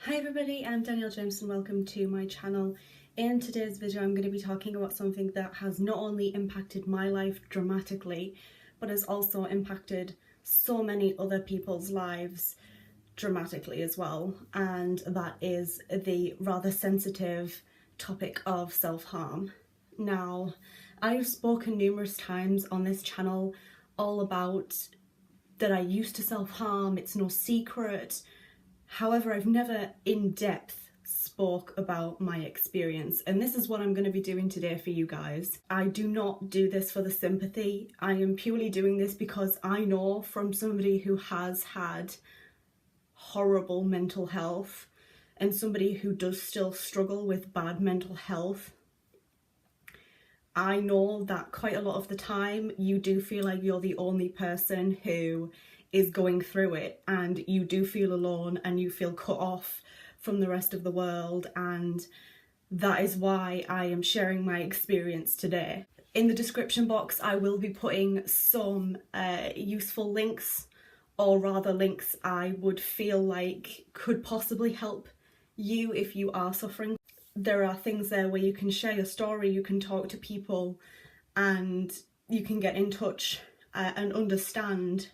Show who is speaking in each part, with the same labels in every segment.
Speaker 1: Hi everybody, I'm Danielle and welcome to my channel. In today's video I'm going to be talking about something that has not only impacted my life dramatically, but has also impacted so many other people's lives dramatically as well, and that is the rather sensitive topic of self-harm. Now, I've spoken numerous times on this channel all about that I used to self-harm, it's no secret. However, I've never in depth spoke about my experience, and this is what I'm going to be doing today for you guys. I do not do this for the sympathy. I am purely doing this because I know from somebody who has had horrible mental health and somebody who does still struggle with bad mental health. I know that quite a lot of the time you do feel like you're the only person who is going through it, and you do feel alone and you feel cut off from the rest of the world, and that is why I am sharing my experience today. In the description box I will be putting some useful links, or rather links I would feel like could possibly help you if you are suffering. There are things there where you can share your story, you can talk to people, and you can get in touch and understand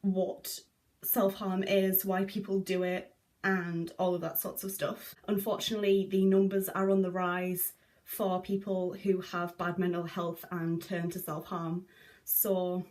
Speaker 1: what self-harm is, why people do it, and all of that sorts of stuff. Unfortunately, the numbers are on the rise for people who have bad mental health and turn to self-harm. So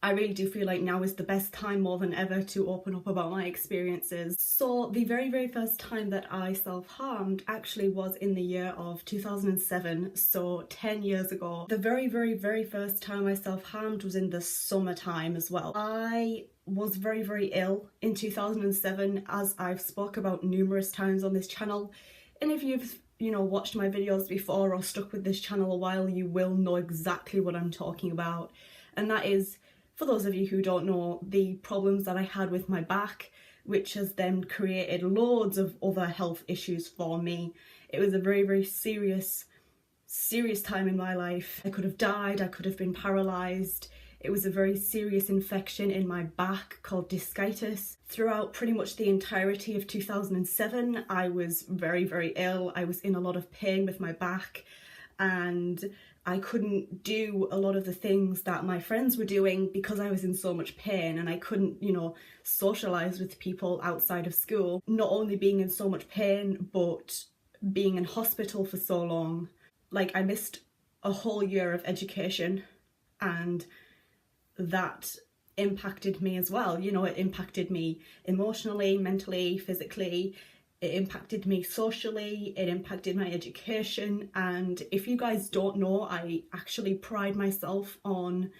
Speaker 1: I really do feel like now is the best time more than ever to open up about my experiences. So the very first time that I self-harmed actually was in the year of 2007, so 10 years ago. The very first time I self-harmed was in the summertime as well. I was very ill in 2007, as I've spoke about numerous times on this channel, and if you've watched my videos before or stuck with this channel a while, you will know exactly what I'm talking about. And that is, for those of you who don't know, the problems that I had with my back, which has then created loads of other health issues for me. It was a very serious time in my life. I could have died, I could have been paralysed. It was a very serious infection in my back called discitis. Throughout pretty much the entirety of 2007, I was very ill. I was in a lot of pain with my back, and I couldn't do a lot of the things that my friends were doing because I was in so much pain, and I couldn't, socialise with people outside of school. Not only being in so much pain, but being in hospital for so long. Like, I missed a whole year of education, and that impacted me as well. It impacted me emotionally, mentally, physically. It impacted me socially, it impacted my education, and if you guys don't know, I actually pride myself on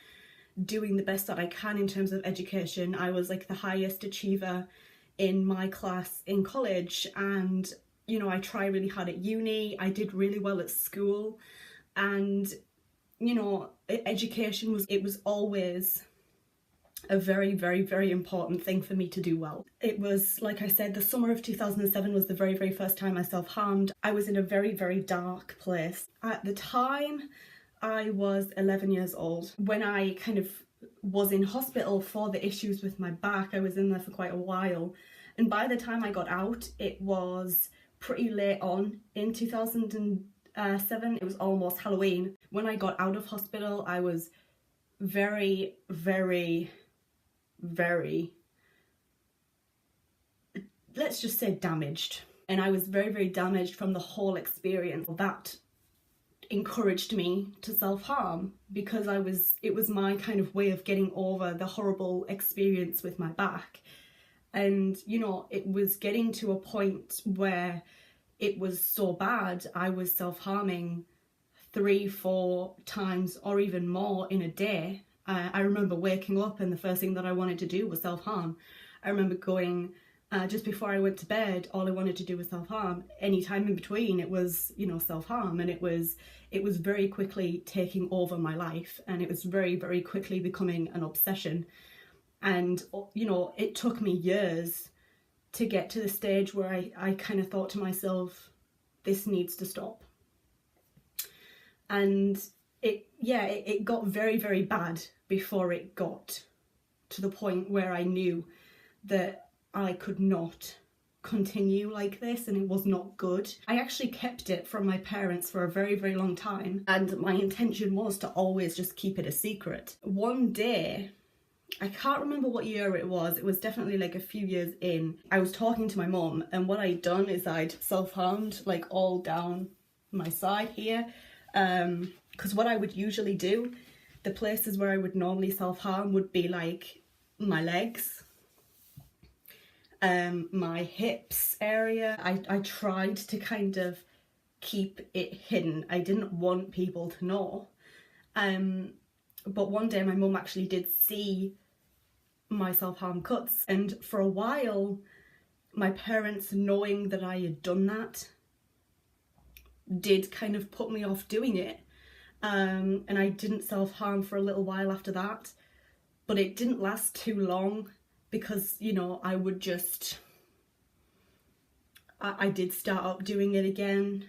Speaker 1: doing the best that I can in terms of education. I was like the highest achiever in my class in college, and I try really hard at uni, I did really well at school, and education was always a very important thing for me to do well. It was, like I said, the summer of 2007 was the very first time I self-harmed. I was in a very dark place. At the time, I was 11 years old. When I kind of was in hospital for the issues with my back, I was in there for quite a while, and by the time I got out, it was pretty late on in 2007. It was almost Halloween. When I got out of hospital, I was very, let's just say damaged, and I was very damaged from the whole experience. That encouraged me to self-harm because it was my kind of way of getting over the horrible experience with my back. And it was getting to a point where it was so bad I was self-harming 3-4 times or even more in a day. I remember waking up and the first thing that I wanted to do was self-harm. I remember going, just before I went to bed, all I wanted to do was self-harm. Any time in between, it was, self-harm, and it was very quickly taking over my life, and it was very quickly becoming an obsession. And, it took me years to get to the stage where I kind of thought to myself, this needs to stop. And it got very bad before it got to the point where I knew that I could not continue like this, and it was not good. I actually kept it from my parents for a very, very long time, and my intention was to always just keep it a secret. One day, I can't remember what year it was definitely like a few years in, I was talking to my mum, and what I'd done is I'd self-harmed like all down my side here, because what I would usually do, the places where I would normally self-harm would be like my legs, my hips area. I tried to kind of keep it hidden. I didn't want people to know. But one day my mum actually did see my self-harm cuts, and for a while my parents, knowing that I had done that, did kind of put me off doing it. And I didn't self-harm for a little while after that, but it didn't last too long, because, you know, I would just, I did start up doing it again,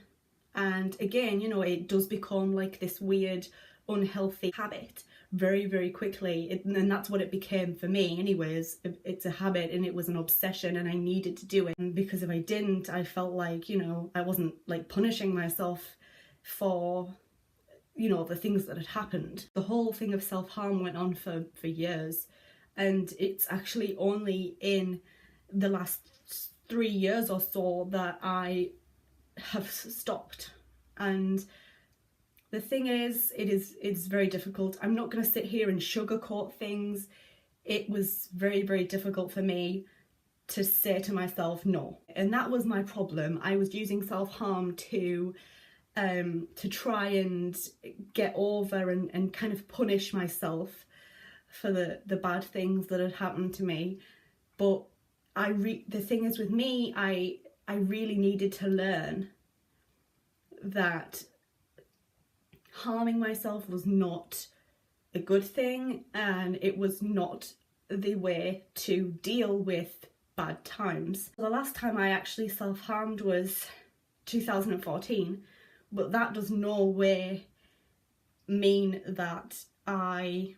Speaker 1: and again, you know, it does become like this weird unhealthy habit very, very quickly, and that's what it became for me anyways. It's a habit, and it was an obsession, and I needed to do it, and because if I didn't, I felt like, you know, I wasn't like punishing myself for, you know, the things that had happened. The whole thing of self-harm went on for years, and it's actually only in the last 3 years or so that I have stopped. And the thing is, it's very difficult. I'm not going to sit here and sugarcoat things. It was very, very difficult for me to say to myself no, and that was my problem. I was using self-harm to try and get over and kind of punish myself for the bad things that had happened to me. But the thing is with me, I really needed to learn that harming myself was not a good thing, and it was not the way to deal with bad times. The last time I actually self-harmed was 2014, but that does no way mean that I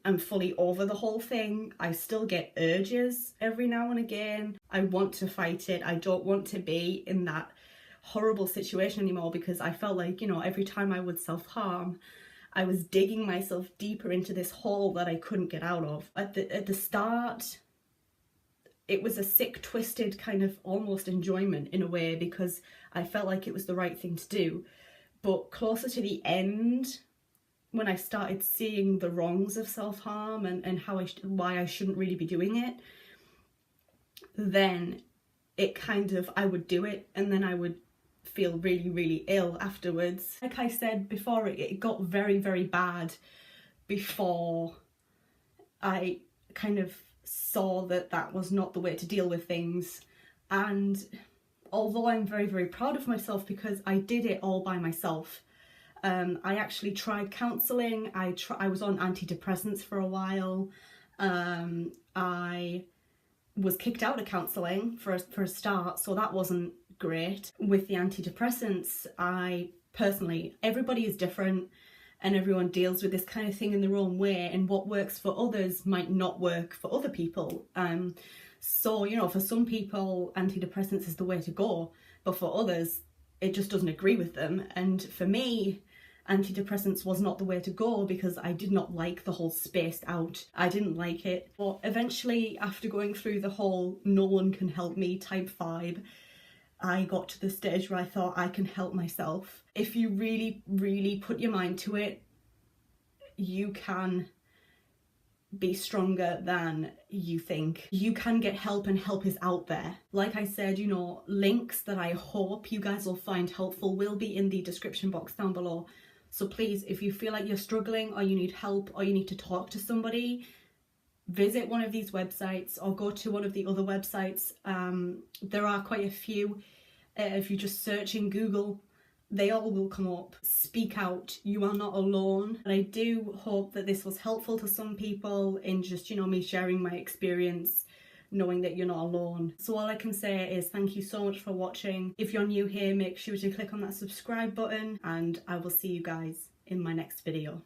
Speaker 1: am fully over the whole thing. I still get urges every now and again. I want to fight it. I don't want to be in that horrible situation anymore, because I felt like, you know, every time I would self-harm, I was digging myself deeper into this hole that I couldn't get out of. At the start, it was a sick, twisted kind of almost enjoyment in a way, because I felt like it was the right thing to do. But closer to the end, when I started seeing the wrongs of self-harm and how why I shouldn't really be doing it, then it kind of, I would do it, and then I would feel really, really ill afterwards. Like I said before, it got very, very bad before I kind of saw that that was not the way to deal with things. And although I'm very, very proud of myself because I did it all by myself, I actually tried counselling. I was on antidepressants for a while. I was kicked out of counselling for a start, so that wasn't great. With the antidepressants, I personally, everybody is different and everyone deals with this kind of thing in their own way, and what works for others might not work for other people. So, you know, for some people antidepressants is the way to go, but for others it just doesn't agree with them. And for me, antidepressants was not the way to go because I did not like the whole spaced out. I didn't like it. But eventually, after going through the whole no one can help me type vibe, I got to the stage where I thought I can help myself. If you really, really put your mind to it, you can be stronger than you think. You can get help, and help is out there. Like I said, you know, links that I hope you guys will find helpful will be in the description box down below. So please, if you feel like you're struggling or you need help or you need to talk to somebody, visit one of these websites or go to one of the other websites. There are quite a few. If you just search in Google, they all will come up. Speak out. You are not alone. And I do hope that this was helpful to some people in just, you know, me sharing my experience, knowing that you're not alone. So all I can say is thank you so much for watching. If you're new here, make sure to click on that subscribe button, and I will see you guys in my next video.